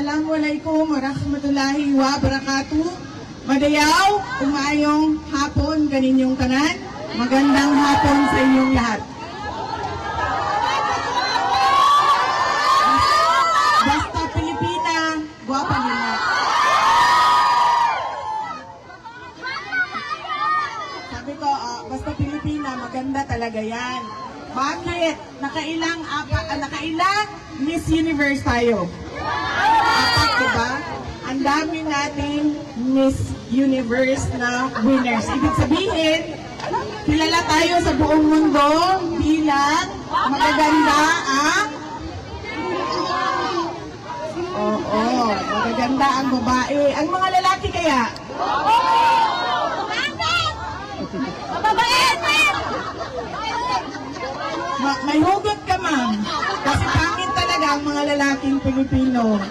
Assalamualaikum warahmatullahi wabarakatuh. Madayaw, umayong hapon kaninyong tanan. Magandang hapon sa inyong lahat. Basta Pilipina, guwapa nila. Sabi ko, basta Pilipina, maganda talaga yan. Bakit? Nakailang Miss Universe tayo. Apat, diba? Ang dami nating Miss Universe na winners. Ibig sabihin, kilala tayo sa buong mundo bilang magaganda ang... magaganda ang babae. Ang mga lalaki kaya? May hugot ka, ma'am. Kasi pangit talaga ang mga lalaking Pilipino.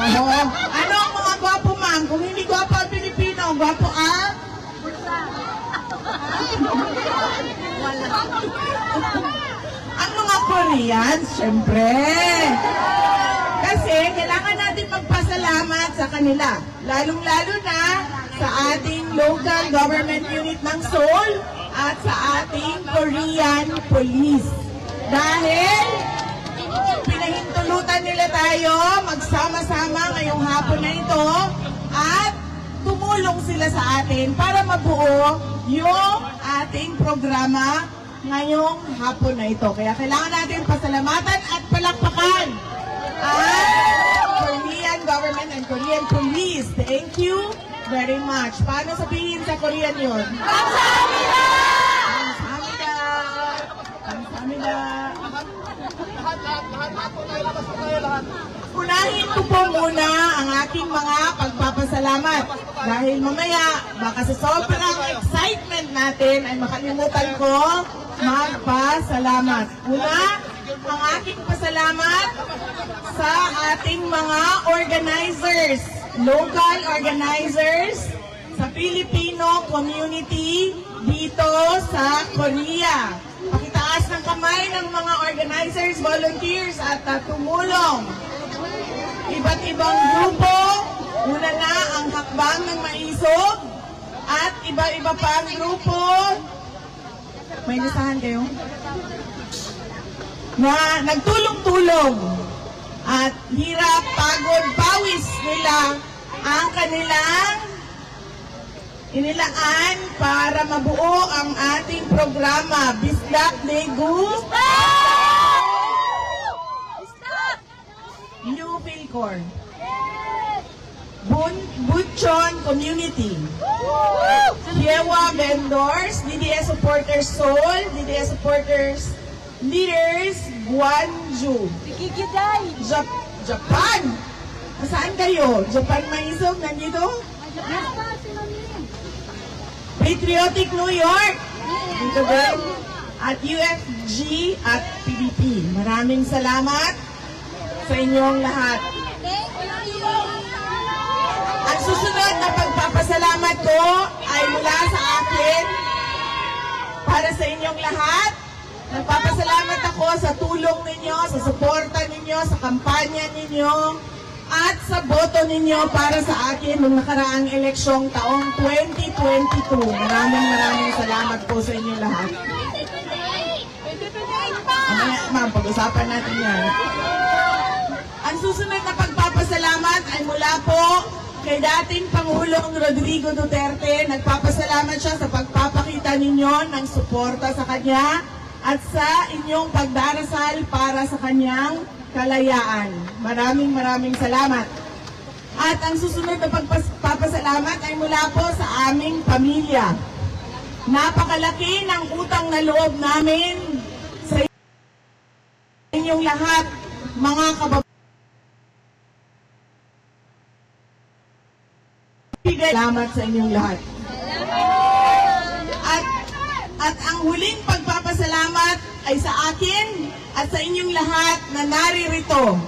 Ano ang mga gwapo, ma'am? Kung hindi gwapo ang Pilipino, gwapo ang? Ang mga Koreans, syempre. Kasi kailangan natin magpasalamat sa kanila. Lalong-lalo na sa ating local government unit ng Seoul at sa ating Korean police. Dahil pinahintulutan nila tayo magsama-sama ngayong hapon na ito at tumulong sila sa atin para mabuo yung ating programa ngayong hapon na ito. Kaya kailangan natin pasalamatan at palakpakan ang Korean government and Korean police. Thank you very much. Paano sabihin sa Korean yun? Kamsahamnida! Kamsahamnida! Kamsahamnida! Unahin ko po muna ang aking mga pagpapasalamat. Dahil mamaya, baka sa sobrang excitement natin ay makalimutan ko magpasalamat. Una, ang aking pasalamat sa ating mga organizers, local organizers sa Filipino community dito sa Korea. Pakitaas ng kamay ng mga organizers, volunteers at tumulong. Iba't ibang grupo, una na ang Hakbang ng Maisog at iba-iba pa ang grupo. May listahan kayo? Na nagtulong-tulong at hirap, pagod, pawis nila ang kanilang inilaan para mabuo ang ating programa. Bislak Negu New Philcor Butchon Community Yewa Vendors, DDS Supporters Seoul, DDS Supporters Leaders Gwangju Japan. Saan kayo? Japan Maisog, nandito? Patriotic New York, dito din. At UFG at PBP. Maraming salamat sa inyong lahat. Ang susunod na pagpapasalamat ko ay mula sa akin para sa inyong lahat. Nagpapasalamat ako sa tulong ninyo, sa suporta ninyo, sa kampanya ninyo, at sa boto ninyo para sa akin nung nakaraang eleksyong taong 2022. Maraming salamat po sa inyong lahat. Ma'am, pag-usapan natin yan. Ang susunod na pagpapasalamat ay mula po kay dating Pangulong Rodrigo Duterte. Nagpapasalamat siya sa pagpapakita ninyo ng suporta sa kanya at sa inyong pagdarasal para sa kanyang kalayaan. Maraming salamat. At ang susunod na pagpapasalamat ay mula po sa aming pamilya. Napakalaki ng utang na loob namin sa inyong lahat, mga kababayan. Salamat sa inyong lahat. At ang huling pagpapasalamat ay sa akin at sa inyong lahat na naririto.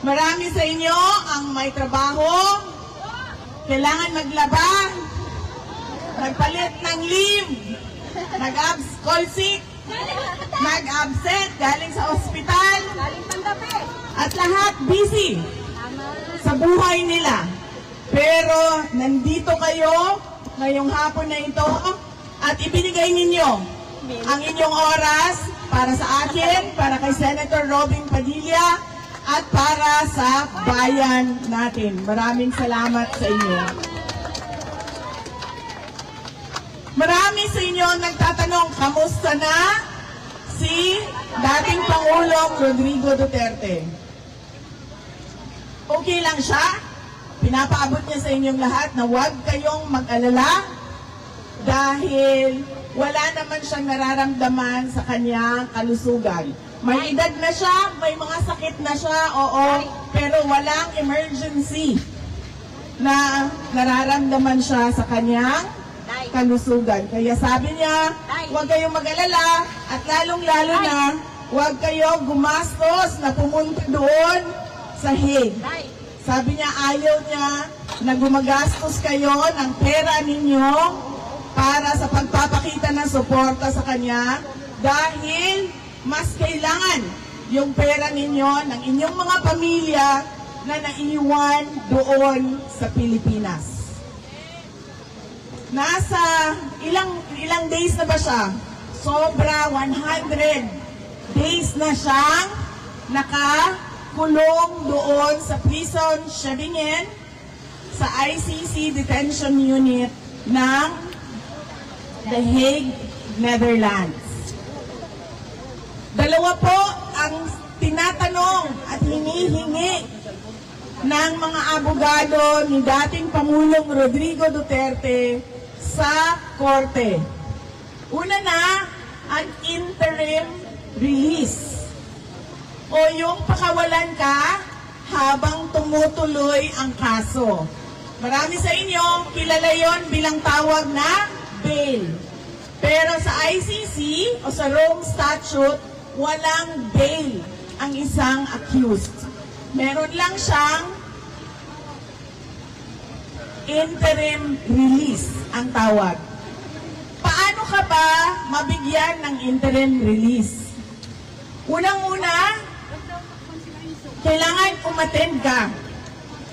Marami sa inyo ang may trabaho, kailangan maglaba, nagpalit ng leave, nag-abs call sick, nag-absent galing sa ospital, Galing Pandape. at lahat busy sa buhay nila. Pero nandito kayo ngayong hapon na ito at ibinigay ninyo ang inyong oras para sa akin, para kay Senator Robin Padilla, at para sa bayan natin. Maraming salamat sa inyo. Marami sa inyo ang nagtatanong, kamusta na si dating Pangulong Rodrigo Duterte? Okay lang siya? Pinapaabot niya sa inyong lahat na huwag kayong mag-alala dahil wala naman siyang nararamdaman sa kanyang kalusugan. May edad na siya, may mga sakit na siya, oo, pero walang emergency na nararamdaman siya sa kanyang kalusugan. Kaya sabi niya, huwag kayong mag-alala at lalong-lalo na huwag kayong gumastos na pumunta doon sa Hague. Sabi niya, ayaw niya na gumagastos kayo ng pera ninyo para sa pagpapakita ng suporta sa kanya dahil mas kailangan yung pera ninyo ng inyong mga pamilya na naiwan doon sa Pilipinas. Nasa ilang days na ba siya? Sobra 100 days na siyang nakakulong doon sa prison Scheveningen sa ICC detention unit ng The Hague, Netherlands. Dalawa po ang tinatanong at hinihingi ng mga abogado ni dating Pangulong Rodrigo Duterte sa korte. Una na, an interim release o yung pakawalan ka habang tumutuloy ang kaso. Marami sa inyo, kilala yon bilang tawag na bail. Pero sa ICC o sa Rome Statute, walang bail ang isang accused. Meron lang siyang interim release ang tawag. Paano ka ba mabigyan ng interim release? Unang-una, kailangan umattend ka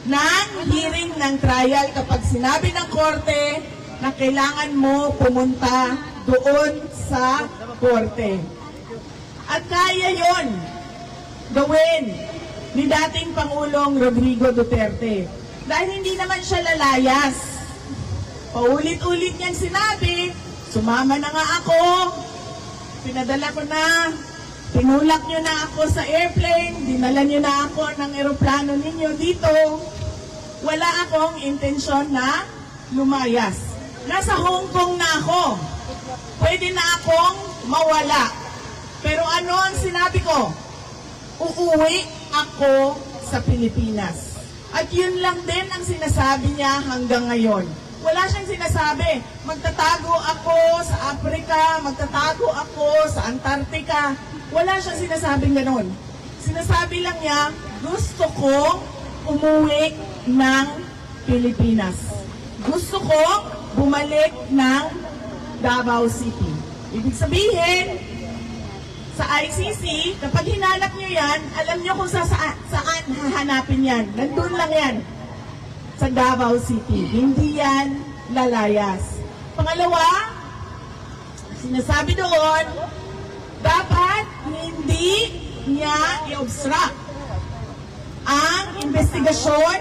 ng hearing ng trial kapag sinabi ng korte na kailangan mo pumunta doon sa korte. At kaya yon gawin ni dating Pangulong Rodrigo Duterte. Dahil hindi naman siya lalayas. Paulit-ulit niyang sinabi, sumama na nga ako, pinadala ko na, tinulak niyo na ako sa airplane, dinala niyo na ako ng eroplano ninyo dito. Wala akong intensyon na lumayas. Nasa Hong Kong na ako. Pwede na akong mawala. Pero ano ang sinabi ko? Uuwi ako sa Pilipinas. At yun lang din ang sinasabi niya hanggang ngayon. Wala siyang sinasabi, magtatago ako sa Africa, magtatago ako sa Antarctica. Wala siyang sinasabing ganon. Sinasabi lang niya, gusto kong umuwi ng Pilipinas. Gusto kong bumalik ng Davao City. Ibig sabihin, sa ICC, kapag hinanap nyo yan, alam nyo kung saan hahanapin yan. Nandun lang yan. Sa Davao City. Hindi yan lalayas. Pangalawa, sinasabi doon, dapat hindi niya i-obstruct ang investigasyon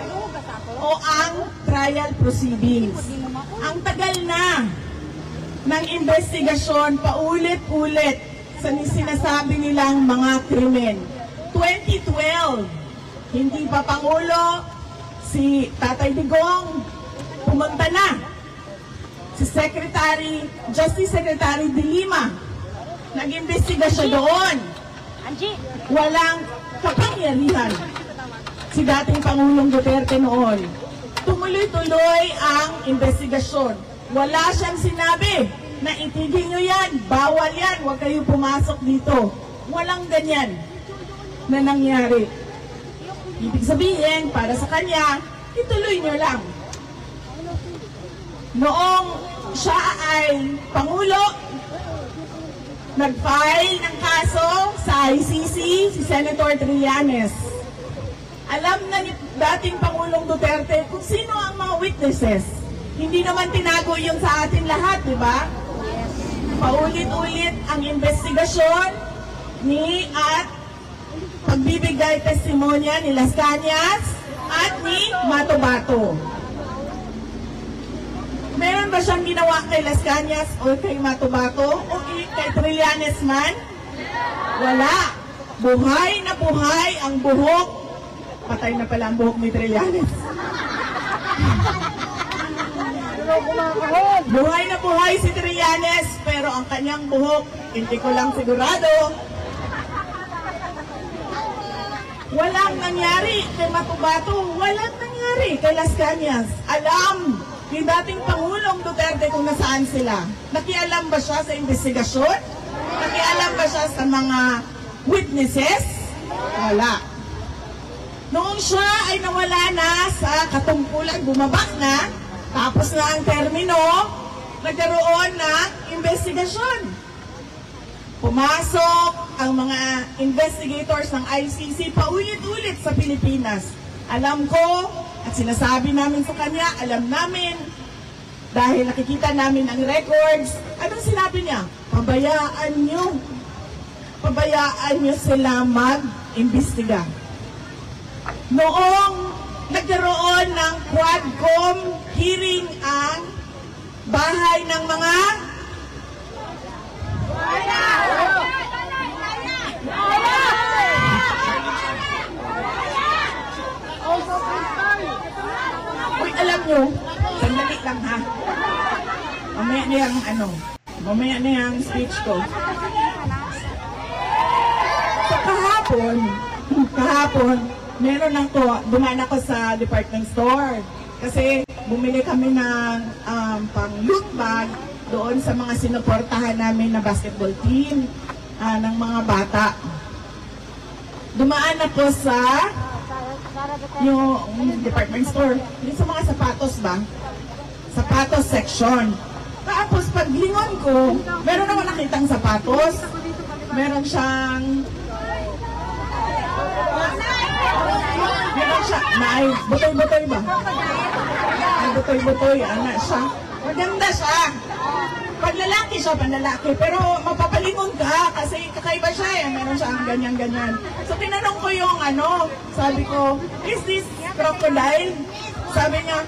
o ang trial proceedings. Ang tagal na ng investigasyon, paulit-ulit sa sinasabi nilang mga krimen. 2012, hindi pa Pangulo, si Tatay Digong, pumunta na. Si Justice Secretary De Lima, nag-imbestiga siya doon. Walang kapangyarihan si dating Pangulong Duterte noon. Tumuloy-tuloy ang investigasyon. Wala siyang sinabi na itigil nyo yan, bawal yan, huwag kayo pumasok dito. Walang ganyan na nangyari. Ibig sabihin, para sa kanya, ituloy nyo lang. Noong siya ay Pangulo, nag-file ng kaso sa ICC si Senator Trillanes. Alam na ni dating Pangulong Duterte kung sino ang mga witnesses. Hindi naman tinago yun sa atin lahat, di ba? Paulit-ulit ang investigasyon at pagbibigay testimonya ni Las Cañas at ni Mato Bato. Meron ba siyang ginawa kay Las Cañas o kay Mato Bato o kay Trillanes man? Wala. Buhay na buhay ang buhok. Patay na pala ang buhok ni Trillanes. Buhay na buhay si Trillanes, pero ang kanyang buhok, hindi ko lang sigurado. Walang nangyari kay Mato Bato. Walang nangyari kay Las Cañas. Alam ni dating Pangulong Duterte kung nasaan sila. Nakialam ba siya sa investigasyon? Nakialam ba siya sa mga witnesses? Wala. Noong siya ay nawala na sa katungkulan, bumaba na, tapos na ang termino, nagkaroon ng investigasyon. Pumasok ang mga investigators ng ICC paulit-ulit sa Pilipinas. Alam ko, at sinasabi namin sa kanya, alam namin, dahil nakikita namin ang records, anong sinabi niya? Pabayaan nyo sila mag-imbestiga. Noong nagkaroon ng Quadcom hearing ang bahay ng mga Uy, alam nyo, sandali lang ha. Mamaya na yung speech ko. So kahapon, meron lang ko, dumaan ako sa department store. Kasi bumili kami ng pang-loot bag doon sa mga sinuportahan namin na basketball team ng mga bata. Dumaan ako sa yung department store, yung sa mga sapatos ba? Sapatos section. Tapos paglingon ko, meron naman nakitang sapatos. Meron siya, butoy-butoy ba? Ay, butoy-butoy, siya. Maganda siya. Pag lalaki siya, panlalaki. Pero mapapalingon ka kasi kakaiba siya eh. Meron siya ang ganyan-ganyan. So tinanong ko yung sabi ko, is this crocodile? Sabi niya,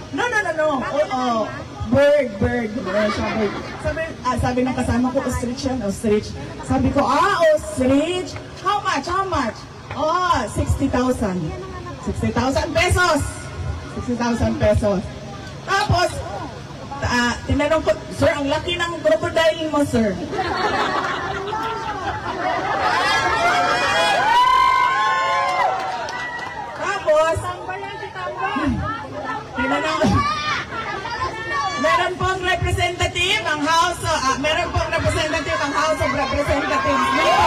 no. Oo. Bird. Meron siya bird. Sabi ng kasama ko, ostrich yan, ostrich. Sabi ko, ostrich? How much? 60,000. 60,000 pesos. 60,000 pesos. Tapos, tinanong ko, sir, ang laki ng crocodile mo, sir. Tapos, tinanong, meron pong representative ang House of Representatives dito.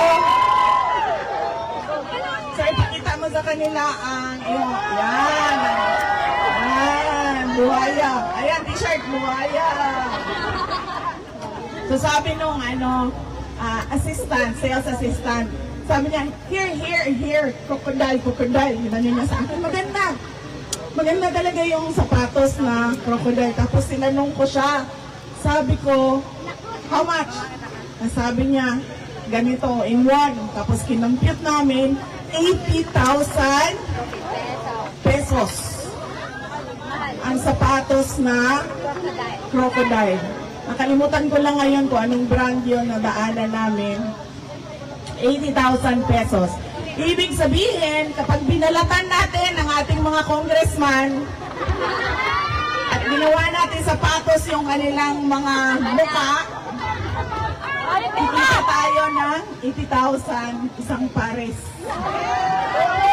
So, ipakita mo sa kanila ang yan, buhaya. Ayan, t-shirt, buhaya. So sabi nung assistant, sales assistant, sabi niya, here, crocodile. Hinanyo niya sa akin, maganda. Maganda talaga yung sapatos na crocodile. Tapos sinanong ko siya, sabi ko, how much? Sabi niya, ganito, in one. Tapos kinompute namin, 80,000 pesos. Ang sapatos na crocodile. Nakalimutan ko lang ngayon kung anong brand yun na daanan namin. 80,000 pesos. Ibig sabihin, kapag binalatan natin ang ating mga congressman at ginawa natin sapatos yung kanilang mga mukha, ikita tayo ng 80,000 isang pares.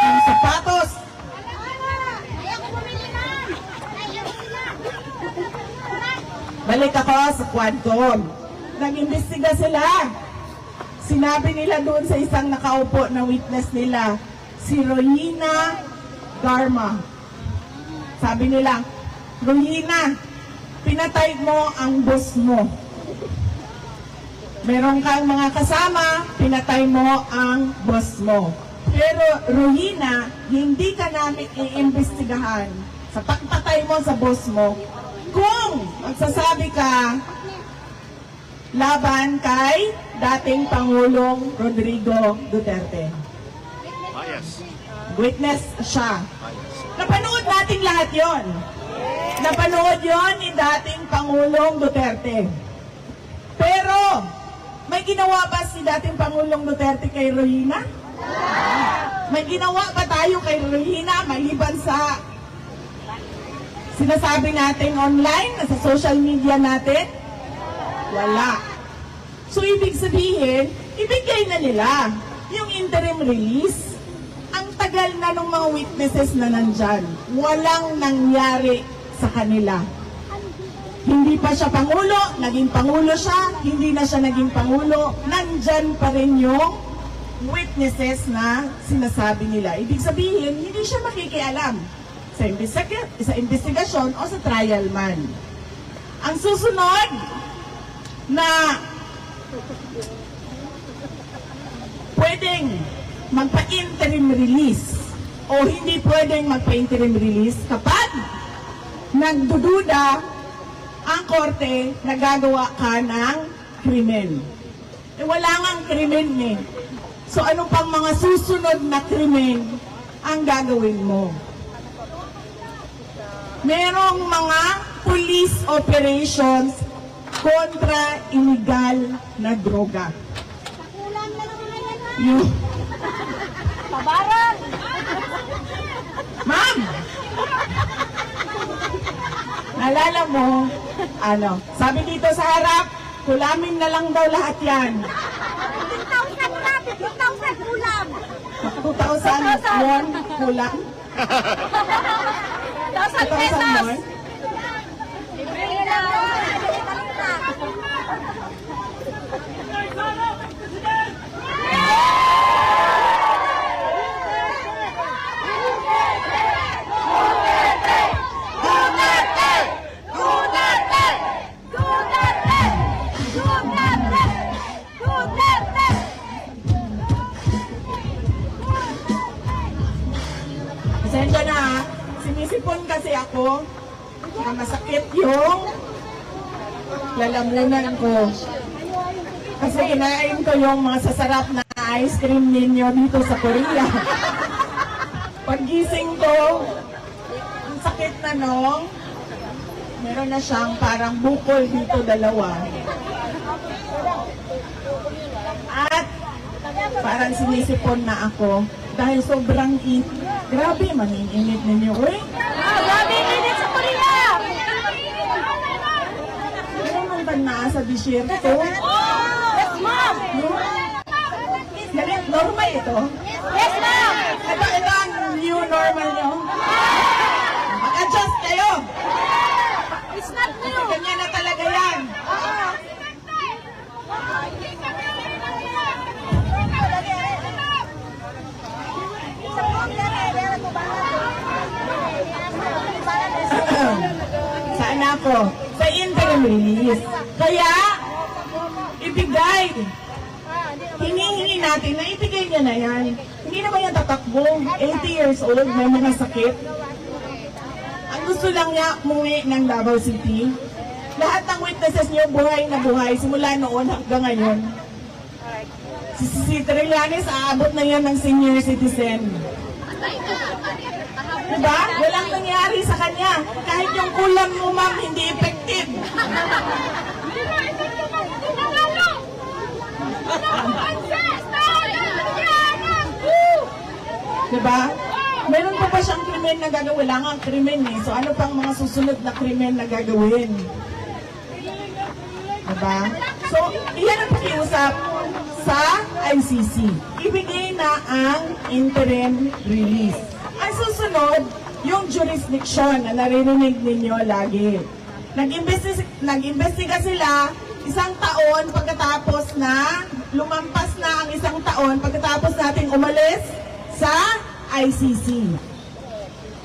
Ang sapatos. Balik ako sa Quadcom. Nag-imbestiga sila. Sinabi nila doon sa isang nakaupo na witness nila, si Rohina Garma. Sabi nila, Rohina, pinatay mo ang boss mo. Meron kang mga kasama, pinatay mo ang boss mo. Pero Rohina, hindi ka namin iimbestigahan sa pagpatay mo sa boss mo kung magsasabi ka laban kay dating Pangulong Rodrigo Duterte. Yes. Witness siya. Yes. Napanood natin lahat yon. Napanood yon ni dating Pangulong Duterte. Pero, may ginawa ba si dating Pangulong Duterte kay Rohina? May ginawa ba tayo kay Rohina maliban sa sinasabi natin online, sa social media natin? Wala. So, ibig sabihin, ibigay na nila yung interim release. Ang tagal na ng mga witnesses na nandyan. Walang nangyari sa kanila. Hindi pa siya Pangulo, naging Pangulo siya, hindi na siya naging Pangulo, nandyan pa rin yung witnesses na sinasabi nila. Ibig sabihin, hindi siya makikialam sa investigasyon o sa trial man. Ang susunod na pwedeng magpa-interim release o hindi pwedeng magpa-interim release kapag nagdududa ang korte na gagawa ka ng krimen. Eh, wala ngang krimen eh. So ano pang mga susunod na krimen ang gagawin mo? Merong mga police operations kontra illegal na droga. Kulang na naman yan, ma'am. Yung, Tabaran! ma'am! Naalala mo, sabi dito sa harap, kulamin na lang daw lahat yan. 15,000 natin, 15,000 kulang. 2,000 won kulang. 1,000 2,000 pesos. won. Libre na. Pasensya na ha. Sinisipon kasi ako na masakit yung lalamunan ko. Kasi kinain ko yung mga sasarap na ice cream ninyo dito sa Korea. Paggising ko, ang sakit na nung, meron na siyang parang bukol dito dalawa. At parang sinisipon na ako dahil sobrang grabe, maninginit ninyo. Uy, Grabe init sa Korea! ano nang tanaa sa desierto? Yes, ma'am! Ganit, normal ito. Yes, ma'am! Ito ang new normal nyo. Mag-adjust kayo. It's not new! Ganyan na talaga yan. Saan ako? Sa interim release. Kaya, ibigay. Hinihingi natin na ibigay niya na yan. Hindi naman yan tatakbo. 80 years old, may mga sakit. Ang gusto lang niya, umuwi ng Davao City. Lahat ng witnesses niyo, buhay na buhay, simula noon hanggang ngayon. Si Trillanes, aabot na yan ng senior citizen. Diba? Walang nangyari sa kanya. Kahit yung kulam mo, ma'am, hindi effective. Diba? Meron pa ba siyang krimen na gagawin? Wala nga ang krimen eh. So ano pang mga susunod na krimen na gagawin? Diba? So, iyan ang pakiusap sa ICC. Ibigay na ang interim release. Ang susunod, yung jurisdiction na naririnig ninyo lagi. Nag-imbestiga sila 1 taon pagkatapos na, lumampas na ang 1 taon pagkatapos natin umalis sa ICC.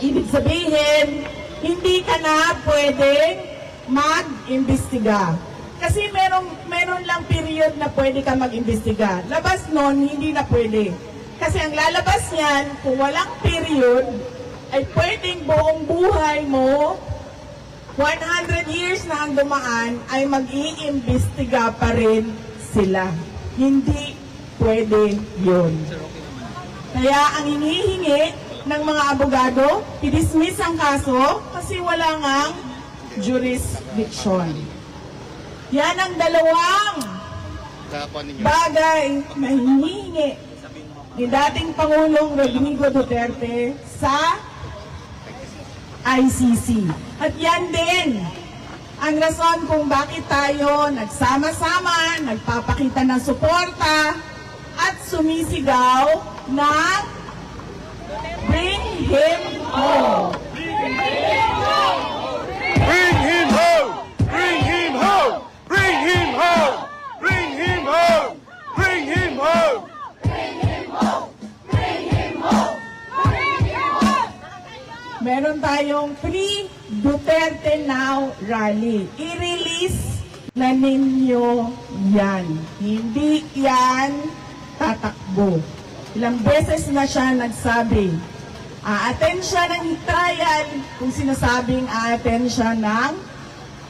Ibig sabihin, hindi ka na pwedeng mag-imbestiga. Kasi meron lang period na pwede ka mag-imbestiga. Labas nun, hindi na pwede. Kasi ang lalabas niyan, kung walang period, ay pwedeng buong buhay mo, 100 years na ang dumaan, ay mag-iimbestiga pa rin sila. Hindi pwede yun. Kaya ang hinihingi ng mga abogado, i-dismiss ang kaso kasi wala ngang jurisdiction. Yan ang dalawang bagay na hinihingi ni dating Pangulong Rodrigo Duterte sa ICC. At yan din ang rason kung bakit tayo nagsama-sama, nagpapakita ng suporta at sumisigaw na bring him home. Bring him home! Bring him home! Bring him home! Bring him home! Bring him home! Meron tayong Free Duterte Now rally. I-release na ninyo yan. Hindi yan tatakbo. Ilang beses na siya nagsabi, a-attend siya ng trial kung sinasabing a-attend siya ng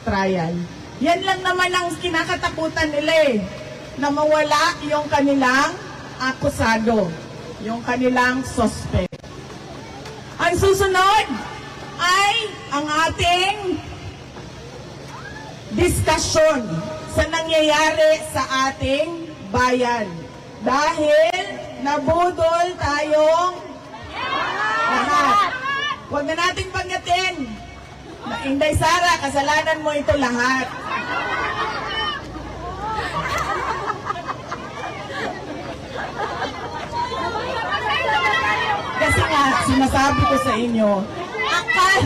trial. Yan lang naman ang kinakatakutan nila eh, na mawala yung kanilang akusado, yung kanilang suspect. Ang susunod ay ang ating diskusyon sa nangyayari sa ating bayan. Dahil nabudol tayong lahat. Huwag na nating panggatin na Inday Sara, kasalanan mo ito lahat. Kasi nga, sinasabi ko sa inyo, akal